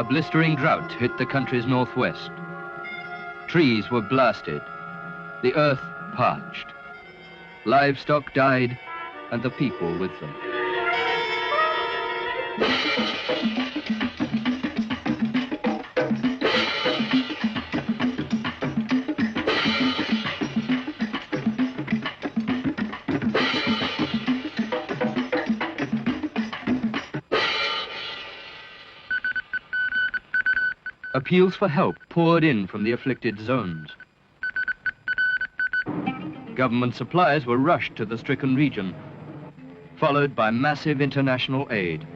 A blistering drought hit the country's northwest. Trees were blasted, the earth parched. Livestock died, and the people with them. Appeals for help poured in from the afflicted zones. Government supplies were rushed to the stricken region, followed by massive international aid.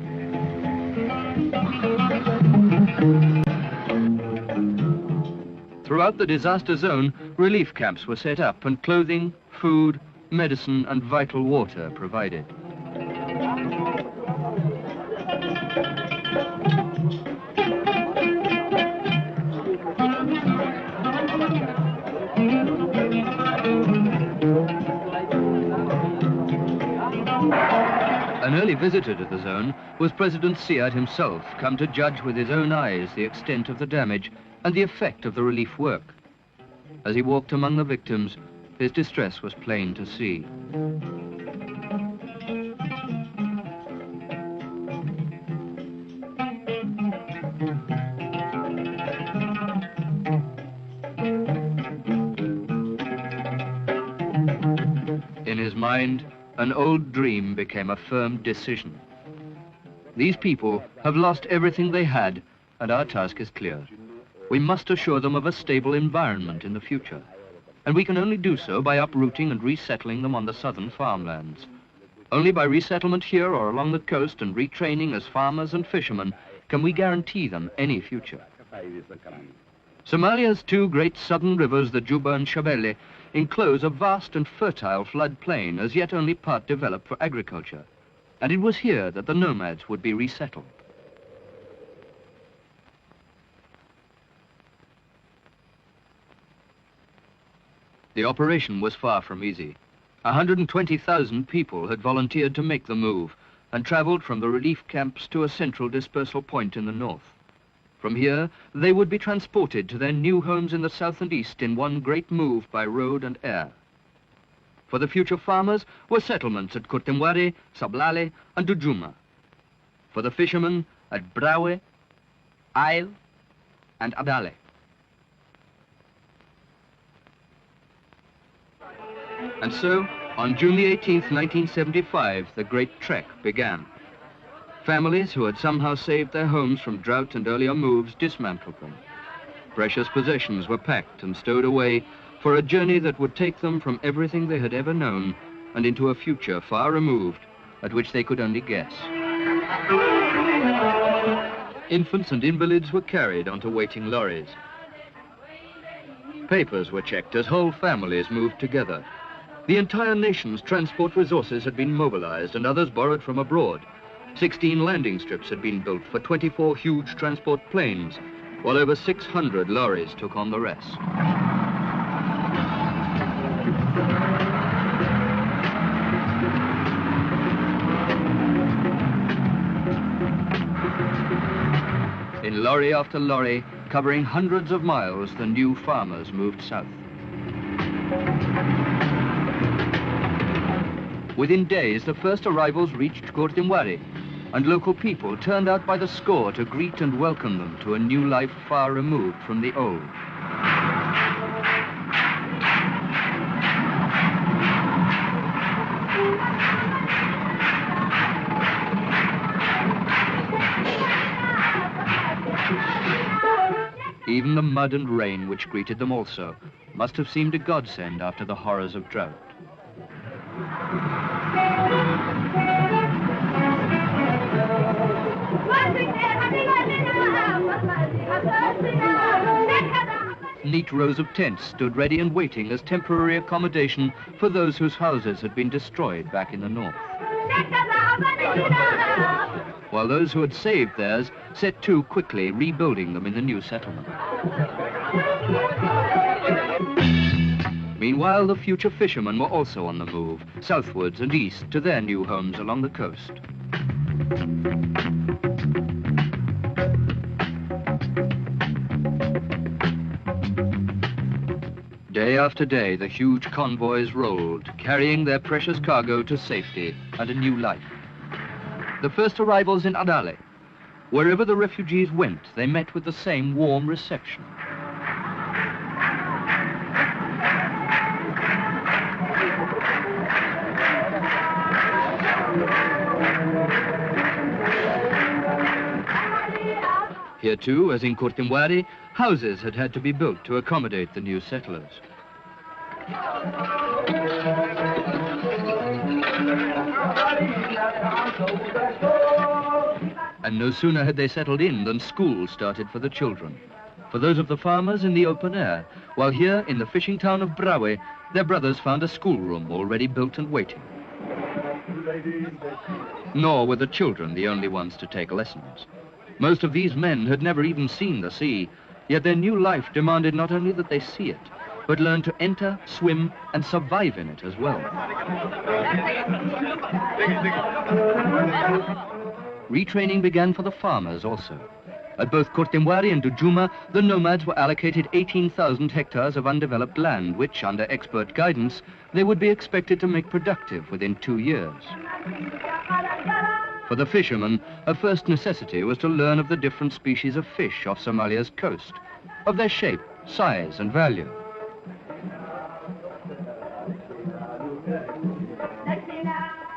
Throughout the disaster zone, relief camps were set up and clothing, food, medicine and vital water provided. An early visitor to the zone was President Siad himself, come to judge with his own eyes the extent of the damage and the effect of the relief work. As he walked among the victims, his distress was plain to see. In his mind, an old dream became a firm decision. These people have lost everything they had, and our task is clear. We must assure them of a stable environment in the future, and we can only do so by uprooting and resettling them on the southern farmlands. Only by resettlement here or along the coast and retraining as farmers and fishermen can we guarantee them any future. Somalia's two great southern rivers, the Juba and Shabelle, enclose a vast and fertile floodplain as yet only part developed for agriculture, and it was here that the nomads would be resettled. The operation was far from easy. 120,000 people had volunteered to make the move and traveled from the relief camps to a central dispersal point in the north. From here, they would be transported to their new homes in the south and east in one great move by road and air. For the future farmers were settlements at Kurtemwari, Sablale, and Dujuma. For the fishermen at Brawe, Ail, and Abale. And so, on June the 18th, 1975, the great trek began. Families who had somehow saved their homes from drought and earlier moves dismantled them. Precious possessions were packed and stowed away for a journey that would take them from everything they had ever known and into a future far removed at which they could only guess. Infants and invalids were carried onto waiting lorries. Papers were checked as whole families moved together. The entire nation's transport resources had been mobilized and others borrowed from abroad. 16 landing strips had been built for 24 huge transport planes, while over 600 lorries took on the rest. In lorry after lorry, covering hundreds of miles, the new farmers moved south. Within days, the first arrivals reached Kurtemwari, and local people turned out by the score to greet and welcome them to a new life far removed from the old. Even the mud and rain which greeted them also must have seemed a godsend after the horrors of drought. Neat rows of tents stood ready and waiting as temporary accommodation for those whose houses had been destroyed back in the north. While those who had saved theirs set to quickly rebuilding them in the new settlement. Meanwhile, the future fishermen were also on the move, southwards and east to their new homes along the coast. Day after day, the huge convoys rolled, carrying their precious cargo to safety and a new life. The first arrivals in Adale. Wherever the refugees went, they met with the same warm reception. Here too, as in Kurtimwari, houses had to be built to accommodate the new settlers. And no sooner had they settled in than schools started for the children. For those of the farmers in the open air, while here in the fishing town of Brawe, their brothers found a schoolroom already built and waiting. Nor were the children the only ones to take lessons. Most of these men had never even seen the sea, yet their new life demanded not only that they see it, but learn to enter, swim, and survive in it as well. Retraining began for the farmers also. At both Kurtimwari and Dujuma, the nomads were allocated 18,000 hectares of undeveloped land, which, under expert guidance, they would be expected to make productive within 2 years. For the fishermen, a first necessity was to learn of the different species of fish off Somalia's coast, of their shape, size, and value.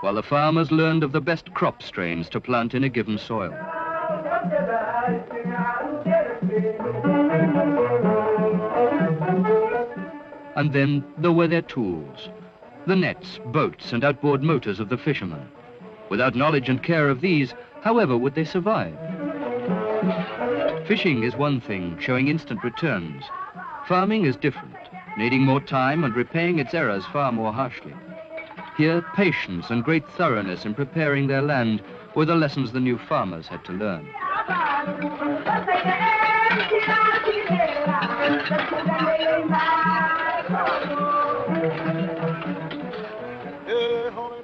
While the farmers learned of the best crop strains to plant in a given soil. And then there were their tools, the nets, boats, and outboard motors of the fishermen. Without knowledge and care of these, however would they survive? Fishing is one thing, showing instant returns. Farming is different, needing more time and repaying its errors far more harshly. Here, patience and great thoroughness in preparing their land were the lessons the new farmers had to learn.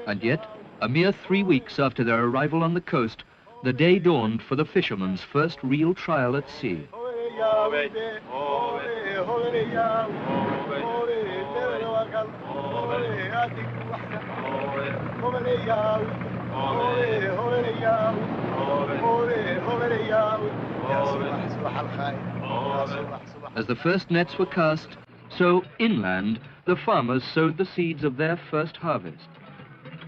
And yet, a mere 3 weeks after their arrival on the coast, the day dawned for the fishermen's first real trial at sea. As the first nets were cast, so inland, the farmers sowed the seeds of their first harvest.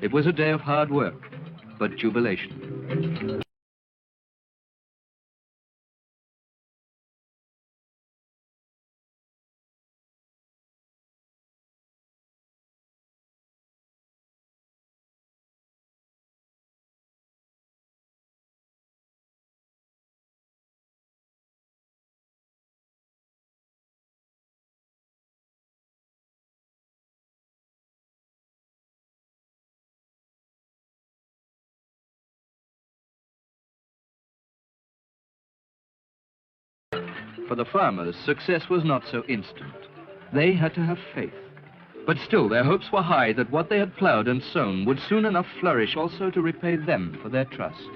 It was a day of hard work, but jubilation. For the farmers, success was not so instant. They had to have faith. But still, their hopes were high that what they had ploughed and sown would soon enough flourish also to repay them for their trust.